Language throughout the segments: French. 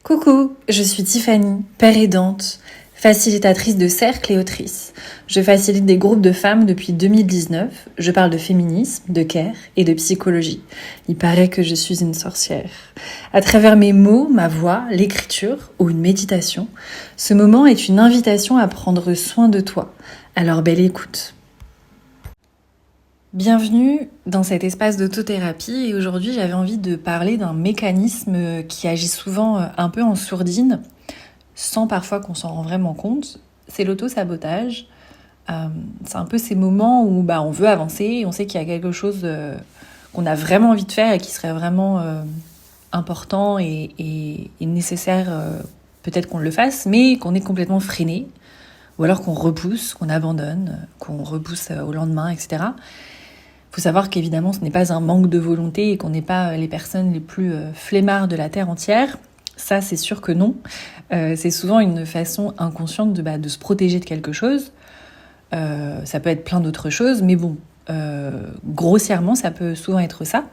Coucou, je suis Tiffany, père aidante, facilitatrice de cercles et autrice. Je facilite des groupes de femmes depuis 2019. Je parle de féminisme, de care et de psychologie. Il paraît que je suis une sorcière. À travers mes mots, ma voix, l'écriture ou une méditation, ce moment est une invitation à prendre soin de toi. Alors belle écoute. Bienvenue dans cet espace d'autothérapie et aujourd'hui j'avais envie de parler d'un mécanisme qui agit souvent un peu en sourdine sans parfois qu'on s'en rend vraiment compte, c'est l'auto-sabotage. C'est un peu ces moments où on veut avancer et on sait qu'il y a quelque chose qu'on a vraiment envie de faire et qui serait vraiment important et nécessaire, peut-être qu'on le fasse, mais qu'on est complètement freiné, ou alors qu'on repousse, qu'on abandonne, qu'on repousse au lendemain, etc. Il faut savoir qu'évidemment, ce n'est pas un manque de volonté et qu'on n'est pas les personnes les plus flemmards de la Terre entière. Ça, c'est sûr que non. C'est souvent une façon inconsciente de se protéger de quelque chose. Ça peut être plein d'autres choses, mais bon, grossièrement, ça peut souvent être ça.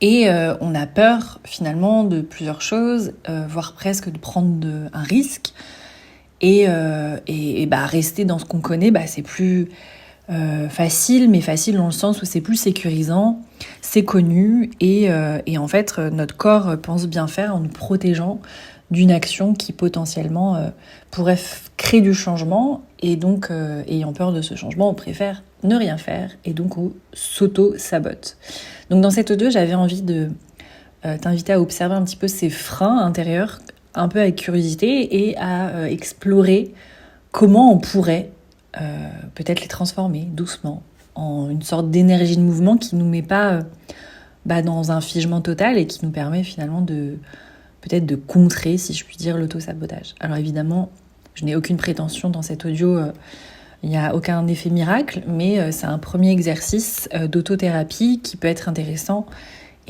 Et on a peur, finalement, de plusieurs choses, voire presque de prendre un risque. Et rester dans ce qu'on connaît, c'est plus... facile, mais facile dans le sens où c'est plus sécurisant, c'est connu et en fait notre corps pense bien faire en nous protégeant d'une action qui potentiellement pourrait créer du changement et donc ayant peur de ce changement on préfère ne rien faire et donc on s'auto-sabote. Donc dans cette audio j'avais envie de t'inviter à observer un petit peu ces freins intérieurs un peu avec curiosité et à explorer comment on pourrait peut-être les transformer doucement en une sorte d'énergie de mouvement qui nous met pas dans un figement total et qui nous permet finalement peut-être de contrer, si je puis dire, l'auto-sabotage. Alors évidemment, je n'ai aucune prétention dans cet audio, il n'y a aucun effet miracle, mais c'est un premier exercice d'autothérapie qui peut être intéressant.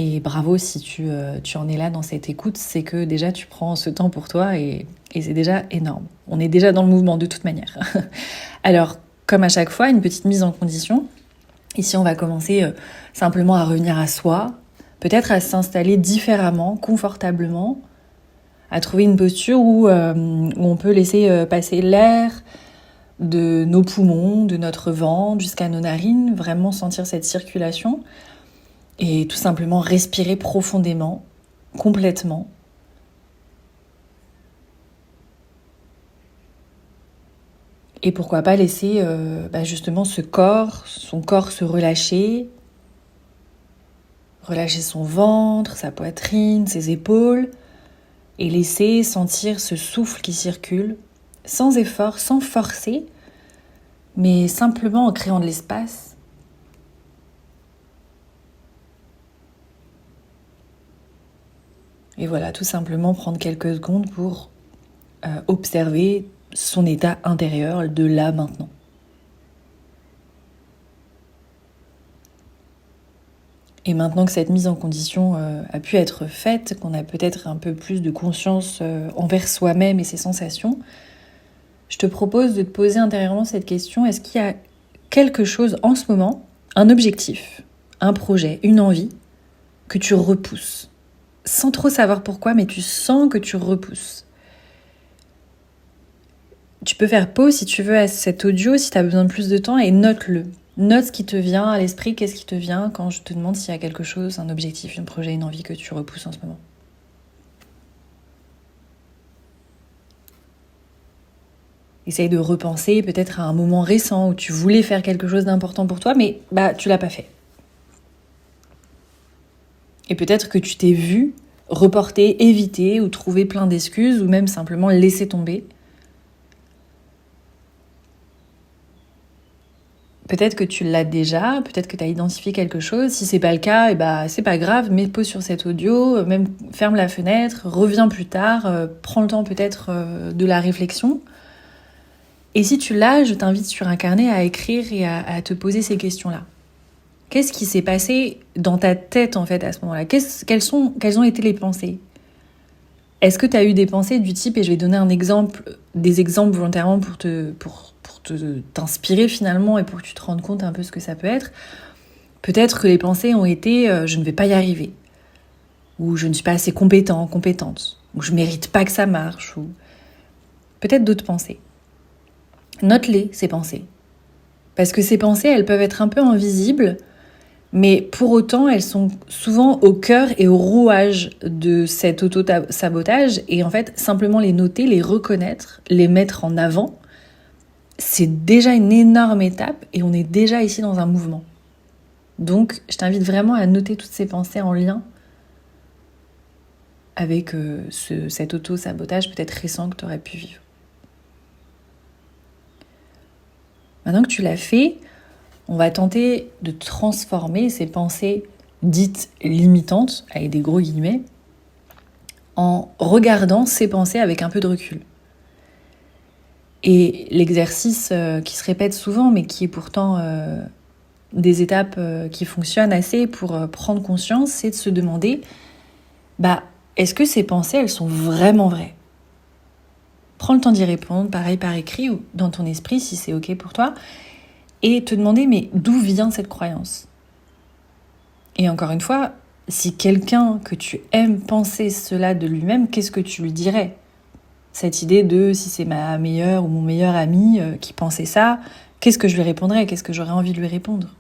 Et bravo si tu en es là dans cette écoute, c'est que déjà tu prends ce temps pour toi et c'est déjà énorme. On est déjà dans le mouvement de toute manière. Alors, comme à chaque fois, une petite mise en condition. Ici, on va commencer simplement à revenir à soi, peut-être à s'installer différemment, confortablement, à trouver une posture où on peut laisser passer l'air de nos poumons, de notre ventre jusqu'à nos narines, vraiment sentir cette circulation. Et tout simplement respirer profondément, complètement. Et pourquoi pas laisser justement son corps se relâcher son ventre, sa poitrine, ses épaules, et laisser sentir ce souffle qui circule, sans effort, sans forcer, mais simplement en créant de l'espace. Et voilà, tout simplement prendre quelques secondes pour observer son état intérieur de là maintenant. Et maintenant que cette mise en condition a pu être faite, qu'on a peut-être un peu plus de conscience envers soi-même et ses sensations, je te propose de te poser intérieurement cette question, est-ce qu'il y a quelque chose en ce moment, un objectif, un projet, une envie, que tu repousses sans trop savoir pourquoi, mais tu sens que tu repousses. Tu peux faire pause si tu veux à cet audio, si tu as besoin de plus de temps, et note-le. Note ce qui te vient à l'esprit, qu'est-ce qui te vient quand je te demande s'il y a quelque chose, un objectif, un projet, une envie que tu repousses en ce moment. Essaye de repenser peut-être à un moment récent où tu voulais faire quelque chose d'important pour toi, mais tu l'as pas fait. Et peut-être que tu t'es vu reporter, éviter ou trouver plein d'excuses ou même simplement laisser tomber. Peut-être que tu l'as déjà, peut-être que tu as identifié quelque chose. Si c'est pas le cas, c'est pas grave, mets pause sur cet audio, même ferme la fenêtre, reviens plus tard, prends le temps peut-être de la réflexion. Et si tu l'as, je t'invite sur un carnet à écrire et à te poser ces questions-là. Qu'est-ce qui s'est passé dans ta tête en fait à ce moment-là ? Quelles ont été les pensées ? Est-ce que tu as eu des pensées du type, et je vais donner des exemples volontairement pour t'inspirer finalement et pour que tu te rendes compte un peu ce que ça peut être. Peut-être que les pensées ont été je ne vais pas y arriver, ou je ne suis pas assez compétente, ou je mérite pas que ça marche, ou peut-être d'autres pensées. Note-les, ces pensées. Parce que ces pensées, elles peuvent être un peu invisibles, mais pour autant, elles sont souvent au cœur et au rouage de cet auto-sabotage. Et en fait, simplement les noter, les reconnaître, les mettre en avant, c'est déjà une énorme étape et on est déjà ici dans un mouvement. Donc, je t'invite vraiment à noter toutes ces pensées en lien avec cet auto-sabotage peut-être récent que tu aurais pu vivre. Maintenant que tu l'as fait, on va tenter de transformer ces pensées dites limitantes, avec des gros guillemets, en regardant ces pensées avec un peu de recul. Et l'exercice qui se répète souvent, mais qui est pourtant des étapes qui fonctionnent assez pour prendre conscience, c'est de se demander, est-ce que ces pensées, elles sont vraiment vraies ? Prends le temps d'y répondre, pareil par écrit ou dans ton esprit, si c'est OK pour toi, et te demander, mais d'où vient cette croyance ? Et encore une fois, si quelqu'un que tu aimes penser cela de lui-même, qu'est-ce que tu lui dirais ? Cette idée de, si c'est ma meilleure ou mon meilleur ami qui pensait ça, qu'est-ce que je lui répondrais ? Qu'est-ce que j'aurais envie de lui répondre ?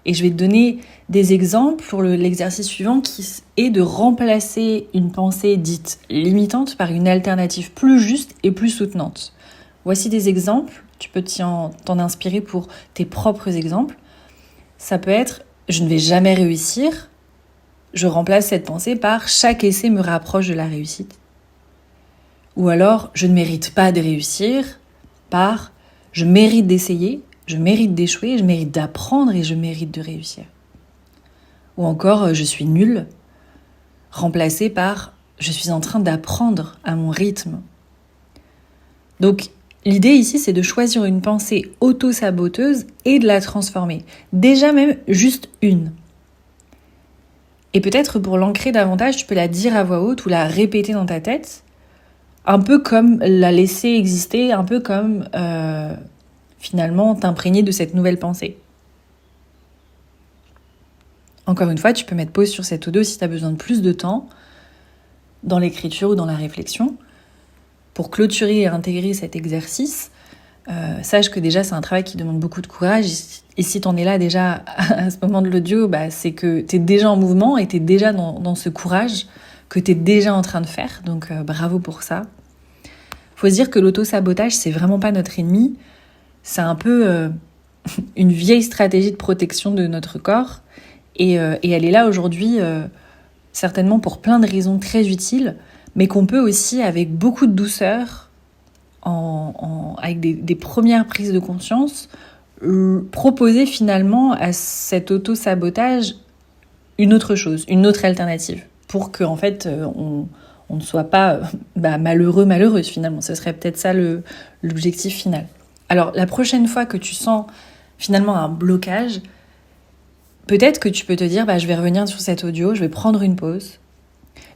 Et je vais te donner des exemples pour l'exercice suivant qui est de remplacer une pensée dite limitante par une alternative plus juste et plus soutenante. Voici des exemples, tu peux t'en inspirer pour tes propres exemples. Ça peut être « je ne vais jamais réussir », je remplace cette pensée par « chaque essai me rapproche de la réussite ». Ou alors « je ne mérite pas de réussir » par « je mérite d'essayer ». Je mérite d'échouer, je mérite d'apprendre et je mérite de réussir. Ou encore, je suis nulle, remplacé par je suis en train d'apprendre à mon rythme. Donc, l'idée ici, c'est de choisir une pensée auto-saboteuse et de la transformer. Déjà même juste une. Et peut-être pour l'ancrer davantage, tu peux la dire à voix haute ou la répéter dans ta tête, un peu comme la laisser exister, un peu comme finalement t'imprégner de cette nouvelle pensée. Encore une fois, tu peux mettre pause sur cet audio si tu as besoin de plus de temps dans l'écriture ou dans la réflexion. Pour clôturer et intégrer cet exercice, sache que déjà c'est un travail qui demande beaucoup de courage. Et si tu en es là déjà à ce moment de l'audio, c'est que tu es déjà en mouvement et tu es déjà dans ce courage que tu es déjà en train de faire. Donc bravo pour ça. Faut se dire que l'auto-sabotage, c'est vraiment pas notre ennemi. C'est un peu une vieille stratégie de protection de notre corps. Et elle est là aujourd'hui, certainement pour plein de raisons très utiles, mais qu'on peut aussi, avec beaucoup de douceur, avec des premières prises de conscience, proposer finalement à cet auto-sabotage une autre chose, une autre alternative, pour qu'en fait, on ne soit pas malheureuse finalement. Ce serait peut-être ça l'objectif final. Alors, la prochaine fois que tu sens finalement un blocage, peut-être que tu peux te dire, je vais revenir sur cet audio, je vais prendre une pause,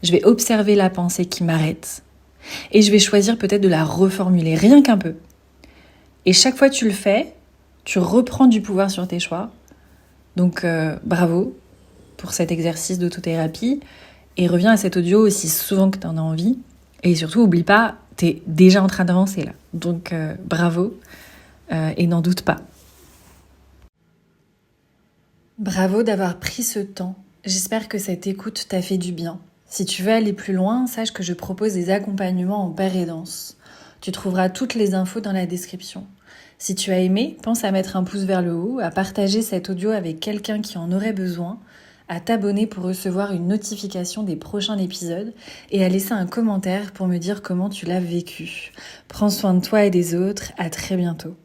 je vais observer la pensée qui m'arrête et je vais choisir peut-être de la reformuler, rien qu'un peu. Et chaque fois que tu le fais, tu reprends du pouvoir sur tes choix. Donc, bravo pour cet exercice d'autothérapie et reviens à cet audio aussi souvent que tu en as envie. Et surtout, oublie pas, tu es déjà en train d'avancer là. Donc, bravo et n'en doute pas. Bravo d'avoir pris ce temps. J'espère que cette écoute t'a fait du bien. Si tu veux aller plus loin, sache que je propose des accompagnements en paire et danse. Tu trouveras toutes les infos dans la description. Si tu as aimé, pense à mettre un pouce vers le haut, à partager cet audio avec quelqu'un qui en aurait besoin, à t'abonner pour recevoir une notification des prochains épisodes et à laisser un commentaire pour me dire comment tu l'as vécu. Prends soin de toi et des autres, à très bientôt.